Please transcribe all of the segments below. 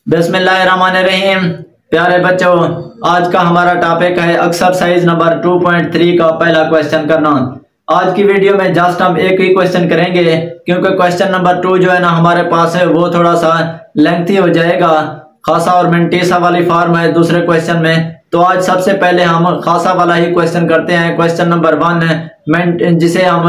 बिस्मिल्लाहिर्रहमानिर्रहीम। प्यारे बच्चों, आज का हमारा टॉपिक है एक्सरसाइज नंबर 2.3 का पहला क्वेश्चन करना। आज की वीडियो में जस्ट हम एक ही क्वेश्चन करेंगे क्योंकि क्वेश्चन नंबर 2 जो है ना हमारे पास है वो थोड़ा सा लेंथी हो जाएगा। खासा और मेंटीसा वाली फॉर्म है दूसरे क्वेश्चन में, तो आज सबसे पहले हम खासा वाला ही क्वेश्चन करते हैं। क्वेश्चन नंबर 1 जिसे हम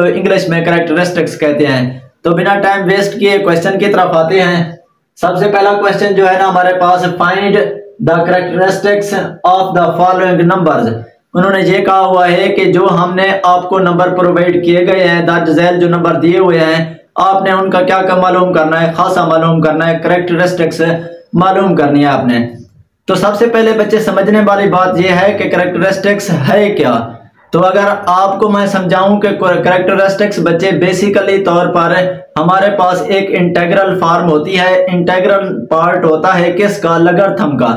इंग्लिश में कैरेक्टरिस्टिक्स कहते हैं। तो बिना टाइम वेस्ट किए क्वेश्चन की तरफ आते हैं। सबसे पहला क्वेश्चन जो है ना हमारे पास, find the characteristics of the following numbers. उन्होंने ये कहा हुआ है कि जो हमने आपको नंबर प्रोवाइड किए गए हैं, दर्ज झैल जो नंबर दिए हुए हैं, आपने उनका क्या क्या मालूम करना है, खासा मालूम करना है, कैरेक्टरिस्टिक्स मालूम करनी है आपने। तो सबसे पहले बच्चे समझने वाली बात यह है कि कैरेक्टरिस्टिक्स है क्या। तो अगर आपको मैं समझाऊं कि कैरेक्टरिस्टिक्स बच्चे बेसिकली तौर पर हमारे पास एक इंटीग्रल फॉर्म होती है। इंटीग्रल पार्ट होता है किसका, लॉगरिथम का।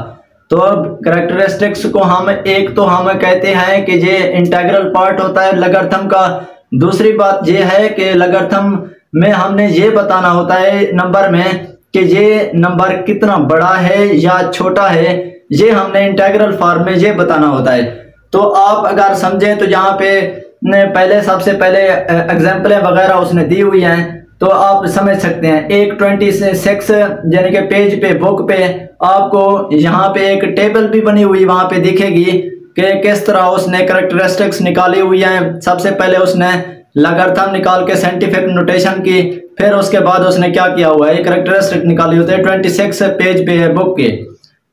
तो अब कैरेक्टरिस्टिक्स को हम हम कहते हैं कि ये इंटीग्रल पार्ट होता है लॉगरिथम का। दूसरी बात ये है कि लॉगरिथम में हमने ये बताना होता है नंबर में कि ये नंबर कितना बड़ा है या छोटा है, ये हमने इंटीग्रल फॉर्म में ये बताना होता है। तो आप अगर समझें तो यहाँ पे पहले सबसे पहले एग्जाम्पलें वगैरह उसने दी हुई हैं, तो आप समझ सकते हैं। एक 26 यानी कि पेज पे बुक पे आपको यहाँ पे एक टेबल भी बनी हुई वहाँ पे दिखेगी कि किस तरह उसने कैरेक्टरिस्टिक्स निकाली हुई हैं। सबसे पहले उसने लॉगरिथम निकाल के साइंटिफिक नोटेशन की, फिर उसके बाद उसने क्या किया हुआ है, कैरेक्टरिस्टिक निकाली होती है। 26 पेज पे है बुक के।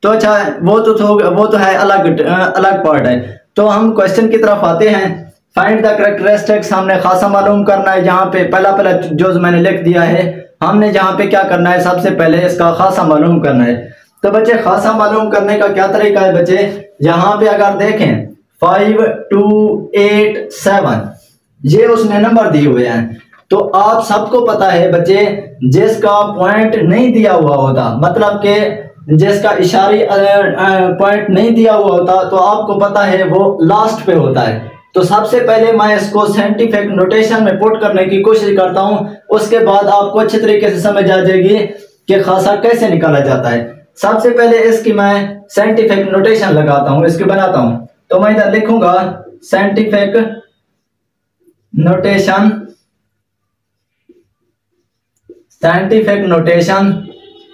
तो अच्छा, वो तो है अलग पार्ट है। तो हम क्वेश्चन की तरफ आते हैं। फाइंड द कैरेक्टरिस्टिक्स हमने खासा मालूम करना है। यहाँ पे पहला जो मैंने लिख दिया है, हमने यहाँ पे क्या करना है, सबसे पहले इसका खासा मालूम करना है। तो बच्चे खासा मालूम करने का क्या तरीका है बच्चे, यहाँ पे अगर देखें 5 2 8 7 ये उसने नंबर दिए हुए हैं। तो आप सबको पता है बच्चे, जिसका पॉइंट नहीं दिया हुआ होता, मतलब कि जिसका इशारी पॉइंट नहीं दिया हुआ होता, तो आपको पता है वो लास्ट पे होता है। तो सबसे पहले मैं इसको साइंटिफिक नोटेशन में पुट करने की कोशिश करता हूं, उसके बाद आपको अच्छे तरीके से समझ आ जाएगी कि खासा कैसे निकाला जाता है। सबसे पहले इसकी मैं साइंटिफिक नोटेशन लगाता हूं, इसकी बनाता हूं। तो मैं इधर लिखूंगा साइंटिफिक नोटेशन, साइंटिफिक नोटेशन।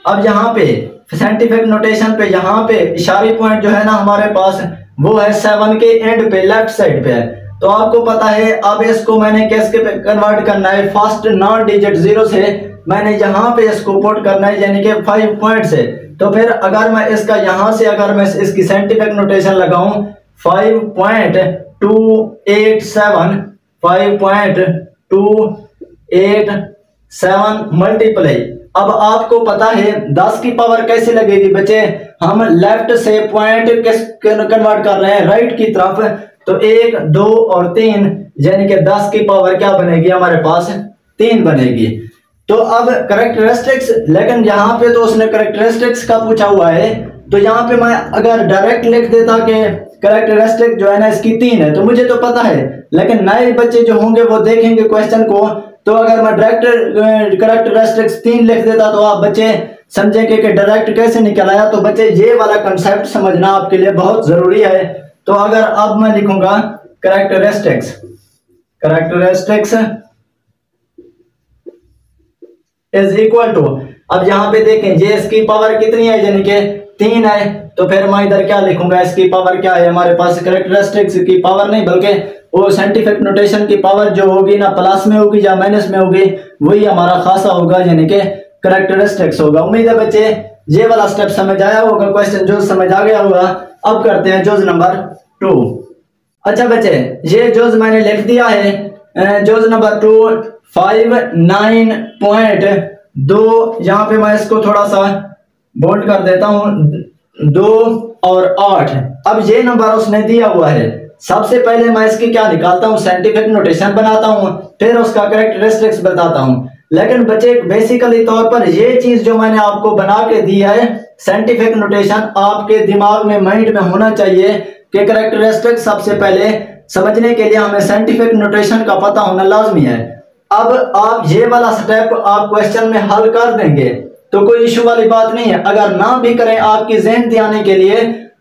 अब यहाँ पे साइंटिफिक नोटेशन पे यहाँ पे इशारी पॉइंट जो है ना हमारे पास वो है 7 के एंड पे, लेफ्ट साइड पे है। तो आपको पता है अब इसको मैंने कैसे कन्वर्ट करना है, फर्स्ट 9 डिजिट 0 से मैंने यहाँ पे इसको पुट करना है, यानी कि 5 पॉइंट से। तो फिर अगर मैं इसका यहाँ से अगर मैं इसकी साइंटिफिक नोटेशन लगाऊं 5.287 5.287 मल्टीप्लाई। अब आपको पता है 10 की पावर कैसे लगेगी बच्चे, हम लेफ्ट से पॉइंट कन्वर्ट कर रहे हैं राइट की तरफ। तो 1 2 और 3 यानी कि 10 की पावर क्या बनेगी हमारे पास, 3 बनेगी। तो अब कैरेक्टरिस्टिक्स, लेकिन यहाँ पे तो उसने कैरेक्टरिस्टिक्स का पूछा हुआ है, तो यहाँ पे मैं अगर डायरेक्ट लिख देता कि कैरेक्टरिस्टिक जो है ना इसकी 3 है, तो मुझे तो पता है। लेकिन नए बच्चे जो होंगे वो देखेंगे क्वेश्चन को, तो अगर मैं डायरेक्ट कैरेक्टरिस्टिक्स 3 लिख देता तो आप बच्चे समझेंगे कि डायरेक्ट कैसे निकल आया। तो बच्चे ये वाला कंसेप्ट समझना आपके लिए बहुत जरूरी है। तो अगर अब मैं लिखूंगा कैरेक्टरिस्टिक्स इज इक्वल टू, अब यहाँ पे देखें ये इसकी पावर कितनी है, यानी कि 3 है। तो फिर मैं इधर क्या लिखूंगा, इसकी पावर क्या है हमारे पास, कैरेक्टरिस्टिक्स की पावर नहीं बल्कि वो साइंटिफिक नोटेशन की पावर जो होगी ना प्लस में होगी या माइनस में होगी, वही हमारा खासा होगा, यानी कि कैरेक्टरिस्टिक्स होगा। उम्मीद है बच्चे ये वाला स्टेप समझ आया होगा, क्वेश्चन जो समझ आ गया होगा। अब करते हैं जोज नंबर 2। अच्छा बच्चे, ये जोज मैंने लिख दिया है, जोज नंबर 2 59.2। यहाँ पे मैं इसको थोड़ा सा बोल्ड कर देता हूं, 2 और 8। अब ये नंबर उसने दिया हुआ है। सबसे पहले मैं इसकी क्या निकालता हूं, साइंटिफिक नोटेशन बनाता हूं, फिर उसका कैरेक्टरिस्टिक्स बताता हूं। लेकिन बच्चे बेसिकली तौर पर ये चीज जो मैंने आपको बना के दी है, साइंटिफिक नोटेशन आपके दिमाग में, माइंड में होना चाहिए कि कैरेक्टरिस्टिक्स सबसे पहले समझने के लिए हमें साइंटिफिक नोटेशन का पता होना लाजमी है। अब आप ये वाला स्टेप आप क्वेश्चन में हल कर देंगे तो कोई इशू वाली बात नहीं है। अगर ना भी करें आपकी ज़हन दिलाने के लिए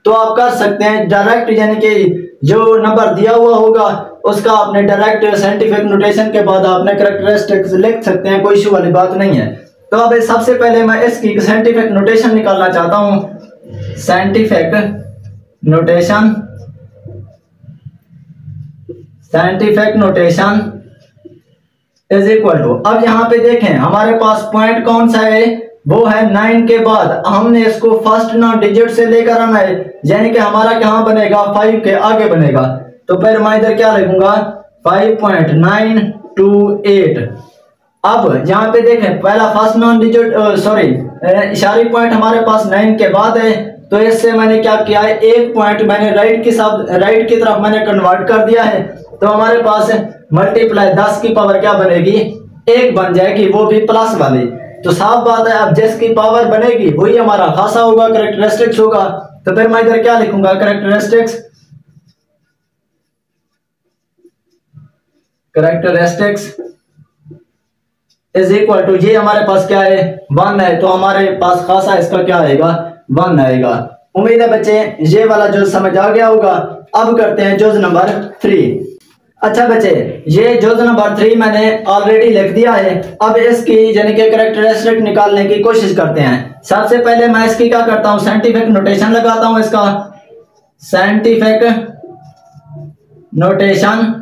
तो आप कर सकते हैं डायरेक्ट, यानी कि जो नंबर दिया हुआ होगा उसका आपने डायरेक्ट साइंटिफिक नोटेशन के बाद आपने कैरेक्टरिस्टिक्स लिख सकते हैं, कोई इशू वाली बात नहीं है। तो अब सबसे पहले मैं इसकी साइंटिफिक नोटेशन निकालना चाहता हूं। Scientific notation, scientific notation is equal to, अब यहां पे देखें हमारे पास पॉइंट कौन सा है, वो है 9 के बाद हमने इसको फर्स्ट 9 डिजिट से लेकर आना है, यानी कि हमारा कहां बनेगा 5 के आगे बनेगा। तो फिर मैं इधर क्या लिखूंगा 5.928। अब यहाँ पे देखें पहला फर्स्ट 9 डिजिट इशारी पॉइंट हमारे पास 9 के बाद है, तो इससे मैंने क्या किया है, एक पॉइंट मैंने राइट की तरफ मैंने कन्वर्ट कर दिया है। तो हमारे पास मल्टीप्लाई 10 की पावर क्या बनेगी 1 बन जाएगी, वो भी प्लस वाली। तो साफ बात है अब जिसकी पावर बनेगी वही हमारा खासा होगा, कैरेक्टरिस्टिक्स होगा। तो फिर मैं इधर क्या लिखूंगा characteristics, characteristics is equal to, ये हमारे पास क्या है 1 है, तो हमारे पास खासा इसका क्या आएगा 1 आएगा। उम्मीद है बच्चे ये वाला जो समझ आ गया होगा। अब करते हैं जोज नंबर 3। अच्छा बच्चे ये जोज नंबर 3 मैंने ऑलरेडी लिख दिया है। अब इसकी यानी कि कैरेक्टरिस्टिक निकालने की कोशिश करते हैं। सबसे पहले मैं इसकी क्या करता हूं साइंटिफिक नोटेशन लगाता हूं, इसका साइंटिफिक नोटेशन।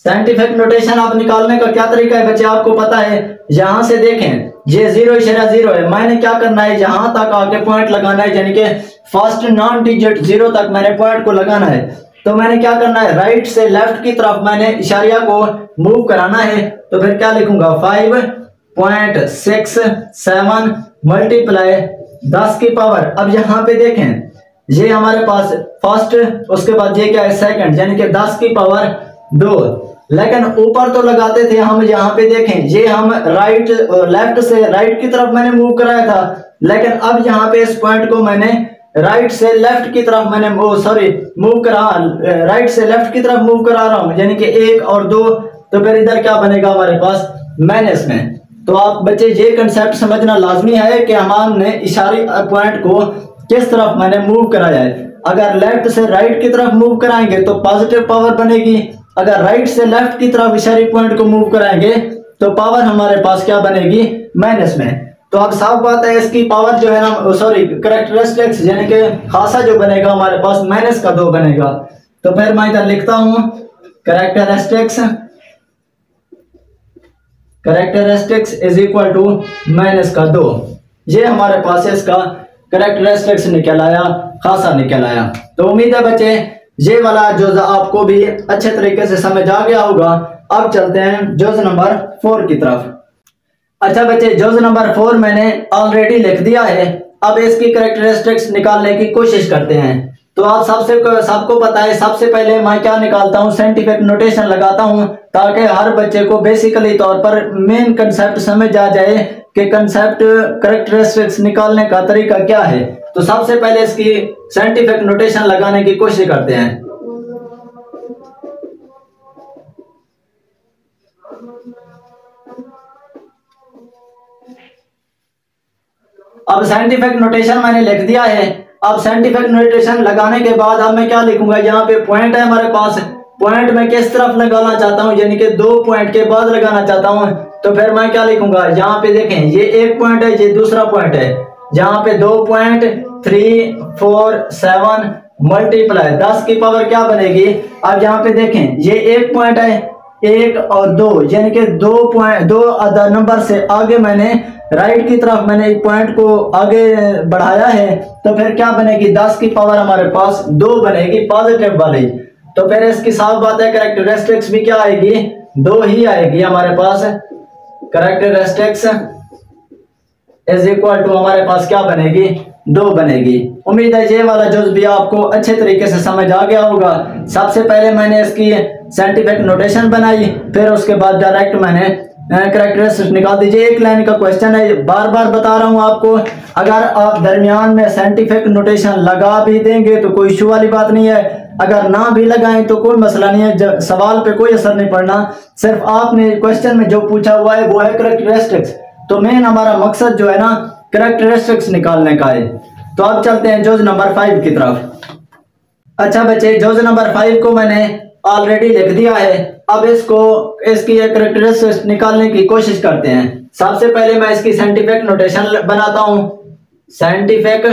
साइंटिफिक नोटेशन आप निकालने का क्या तरीका है बच्चे आपको पता है। यहां से देखें ये 0.0 है, मैंने क्या करना है यहां तक आके पॉइंट लगाना है, यानी कि फर्स्ट 9 डिजिट 0 तक मैंने पॉइंट को लगाना है। तो मैंने क्या करना है राइट से लेफ्ट की तरफ मैंने इशारिया को मूव कराना है। तो फिर क्या लिखूंगा 5.67 मल्टीप्लाई 10 की पावर। अब यहाँ पे देखें ये हमारे पास फर्स्ट, उसके बाद ये क्या है सेकंड, यानी कि 10 की पावर 2। लेकिन ऊपर तो लगाते थे हम, यहाँ पे देखें ये हम राइट लेफ्ट से राइट की तरफ मैंने मूव कराया था, लेकिन अब यहाँ पे इस पॉइंट को मैंने राइट से लेफ्ट की तरफ मैंने मूव करा, राइट से लेफ्ट की तरफ मूव करा रहा हूँ, यानी कि 1 और 2। तो फिर इधर क्या बनेगा हमारे पास माइनस में। तो आप बच्चे ये कंसेप्ट समझना लाजमी है कि हमने इशारे पॉइंट को किस तरफ मैंने मूव कराया है। अगर लेफ्ट से राइट की तरफ मूव कराएंगे तो पॉजिटिव पावर बनेगी, अगर राइट से लेफ्ट की तरफ इशारे पॉइंट को मूव कराएंगे तो पावर हमारे पास क्या बनेगी माइनस में। तो अब साफ बात है इसकी पावर जो है ना कैरेक्टरिस्टिक्स यानी कि खासा जो बनेगा हमारे पास माइनस का 2 बनेगा। तो फिर मैं इधर लिखता हूं characteristics is equal to minus का 2। ये हमारे पास इसका कैरेक्टरिस्टिक्स निकल आया, खासा निकल आया। तो उम्मीद है बच्चे ये वाला जोज आपको भी अच्छे तरीके से समझ आ गया होगा। अब चलते हैं जोज नंबर 4 की तरफ। अच्छा बच्चे जोज नंबर 4 मैंने ऑलरेडी लिख दिया है। अब इसकी कैरेक्टरिस्टिक्स निकालने की कोशिश करते हैं। तो आप सबको पता है सबसे पहले मैं क्या निकालता हूं साइंटिफिक नोटेशन लगाता हूं, ताकि हर बच्चे को बेसिकली तौर पर मेन कंसेप्ट समझ आ जाए कि कंसेप्ट कैरेक्टरिस्टिक्स निकालने का तरीका क्या है। तो सबसे पहले इसकी साइंटिफिक नोटेशन लगाने की कोशिश करते हैं। अब साइंटिफिक नोटेशन मैंने लिख दिया है। अब साइंटिफिक नोटेशन लगाने के बाद अब मैं क्या लिखूंगा, यहाँ पे पॉइंट है हमारे पास, पॉइंट में किस तरफ लगाना चाहता हूँ, यानी कि 2 पॉइंट के बाद लगाना चाहता हूँ। तो फिर मैं क्या लिखूंगा, यहाँ पे देखें ये 1 पॉइंट है, ये दूसरा पॉइंट है, यहाँ पे 2 पॉइंट 3 4 7 मल्टीप्लाई 10 की पावर क्या बनेगी। अब यहाँ पे देखें ये 1 पॉइंट है, 1 और 2 यानी कि 2 अदर नंबर से आगे मैंने राइट की तरफ मैंने एक पॉइंट को आगे बढ़ाया है। तो फिर क्या बनेगी 10 की पावर हमारे पास 2 बनेगी पॉजिटिव वाली। तो फिर इसकी साफ बात है कैरेक्टरिस्टिक्स भी क्या आएगी 2 ही आएगी हमारे पास। कैरेक्टरिस्टिक्स इज इक्वल टू हमारे पास क्या बनेगी 2 बनेगी। उम्मीद है ये वाला जोज भी आपको अच्छे तरीके से समझ आ गया होगा। सबसे पहले मैंने इसकी साइंटिफिक नोटेशन बनाई, फिर उसके बाद डायरेक्ट मैंने कैरेक्टरिस्टिक्स निकाल दीजिए। एक लाइन का क्वेश्चन है, बार बार बता रहा हूं आपको, अगर आप दरमियान में साइंटिफिक नोटेशन लगा भी देंगे तो कोई इशू वाली बात नहीं है, अगर ना भी लगाएं तो कोई मसला नहीं है, सवाल पे कोई असर नहीं पड़ना। सिर्फ आपने क्वेश्चन में जो पूछा हुआ है वो है कैरेक्टरिस्टिक्स। तो मेन हमारा मकसद जो है ना कैरेक्टरिस्टिक्स निकालने का है। तो अब चलते हैं जोज नंबर 5 की तरफ। अच्छा बच्चे, जोज नंबर 5 को मैंने ऑलरेडी लिख दिया है। अब इसकी कैरेक्टरिस्टिक्स निकालने की कोशिश करते हैं। सबसे पहले मैं इसकी साइंटिफिक नोटेशन बनाता हूं। Scientific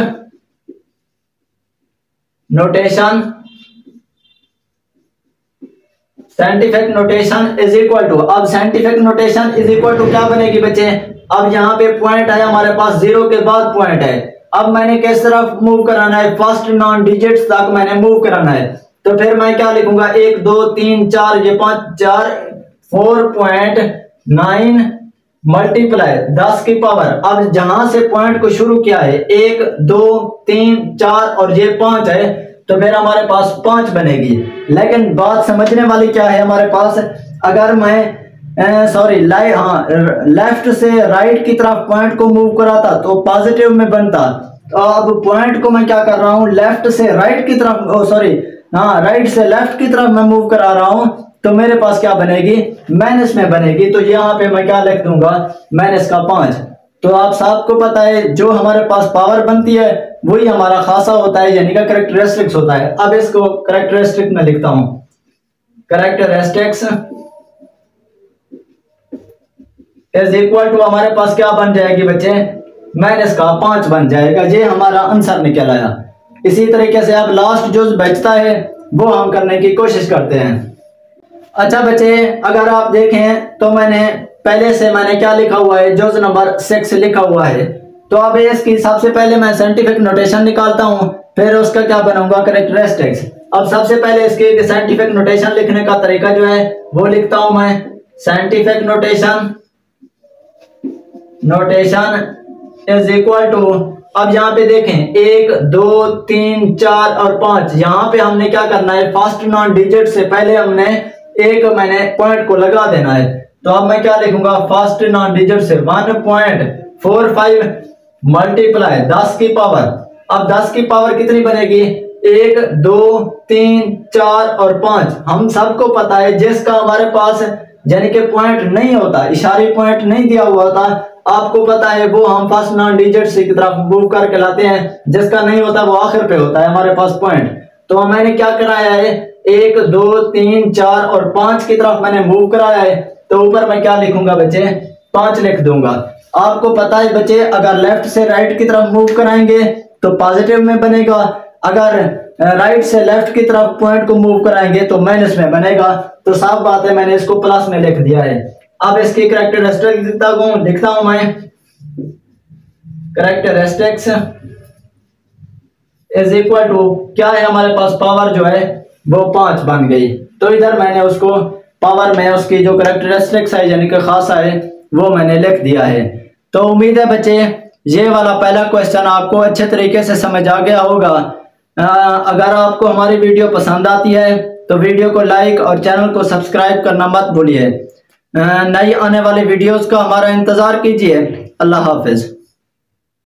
notation is equal to, अब scientific notation is equal to क्या बनेगी बच्चे? अब यहाँ पे पॉइंट है हमारे पास, 0 के बाद पॉइंट है। अब मैंने किस तरफ मूव कराना है? फर्स्ट नॉन डिजिट्स तक मैंने मूव कराना है। तो फिर मैं क्या लिखूंगा? 1 2 3 4, ये 5 4 4.9 मल्टीप्लाई 10 की पावर। अब जहां से पॉइंट को शुरू किया है 1 2 3 4 और ये 5 है, तो फिर हमारे पास 5 बनेगी। लेकिन बात समझने वाली क्या है हमारे पास, अगर मैं लेफ्ट से राइट की तरफ पॉइंट को मूव कराता तो पॉजिटिव में बनता। तो अब पॉइंट को मैं क्या कर रहा हूं? लेफ्ट से राइट की तरफ, राइट से लेफ्ट की तरफ मैं मूव करा रहा हूं, तो मेरे पास क्या बनेगी? माइनस में बनेगी। तो यहाँ पे मैं क्या लिख दूंगा? माइनस का 5। तो आप सबको पता है जो हमारे पास पावर बनती है वही हमारा खासा होता है, यानी कि कैरेक्टरिस्टिक्स होता है। अब इसको कैरेक्टरिस्टिक में लिखता हूं। कैरेक्टरिस्टिक्स इज इक्वल टू हमारे पास क्या बन जाएगी बच्चे? माइनस का 5 बन जाएगा। ये हमारा आंसर निकल आया। इसी तरीके से अब लास्ट जो बचता है वो हम करने की कोशिश करते हैं। अच्छा बच्चे, अगर आप देखें तो मैंने क्या लिखा हुआ है? जोज नंबर 6 लिखा हुआ है। तो अब इसकी सबसे पहले मैं साइंटिफिक नोटेशन निकालता हूं, फिर उसका क्या बनाऊंगा? कैरेक्टरिस्टिक्स। अब सबसे पहले इसके साइंटिफिक नोटेशन लिखने का तरीका जो है वो लिखता हूं मैं। Scientific notation is equal to, अब यहाँ पे देखें 1 2 3 4 और 5, यहाँ पे हमने क्या करना है? फर्स्ट नॉन डिजिट से पहले मैंने पॉइंट को लगा देना है। तो अब मैं क्या लिखूंगा? फर्स्ट नॉन डिजिट से 1.45 मल्टीप्लाई 10 की पावर। अब 10 की पावर कितनी बनेगी? 1 2 3 4 और 5। हम सबको पता है जिसका हमारे पास यानी कि पॉइंट नहीं होता, इशारे पॉइंट नहीं दिया हुआ होता, आपको पता है वो हम फर्स्ट नॉन डिजिट की तरफ मूव करके लाते हैं। जिसका नहीं होता वो आखिर पे होता है हमारे पास पॉइंट। तो मैंने क्या कराया है? 1 2 3 4 और 5 की तरफ मैंने मूव कराया है। तो ऊपर मैं क्या लिखूंगा बच्चे? 5 लिख दूंगा। आपको पता है बच्चे, अगर लेफ्ट से राइट की तरफ मूव कराएंगे तो पॉजिटिव में बनेगा, अगर राइट से लेफ्ट की तरफ पॉइंट को मूव कराएंगे तो माइनस में बनेगा। तो साफ बात है, मैंने इसको प्लस में लिख दिया है। अब इसकी कैरेक्टरिस्टिक्स लिखता हूं मैं। कैरेक्टरिस्टिक्स इज इक्वल टू क्या है हमारे पास? पावर जो है वो 5 बन गई। तो इधर मैंने उसको पावर में उसकी जो कैरेक्टरिस्टिक्स है यानी कि खासा है वो मैंने लिख दिया है। तो उम्मीद है बच्चे ये वाला पहला क्वेश्चन आपको अच्छे तरीके से समझ आ गया होगा। अगर आपको हमारी वीडियो पसंद आती है तो वीडियो को लाइक और चैनल को सब्सक्राइब करना मत भूलिए। नई आने वाली वीडियोस का हमारा इंतजार कीजिए। अल्लाह हाफिज।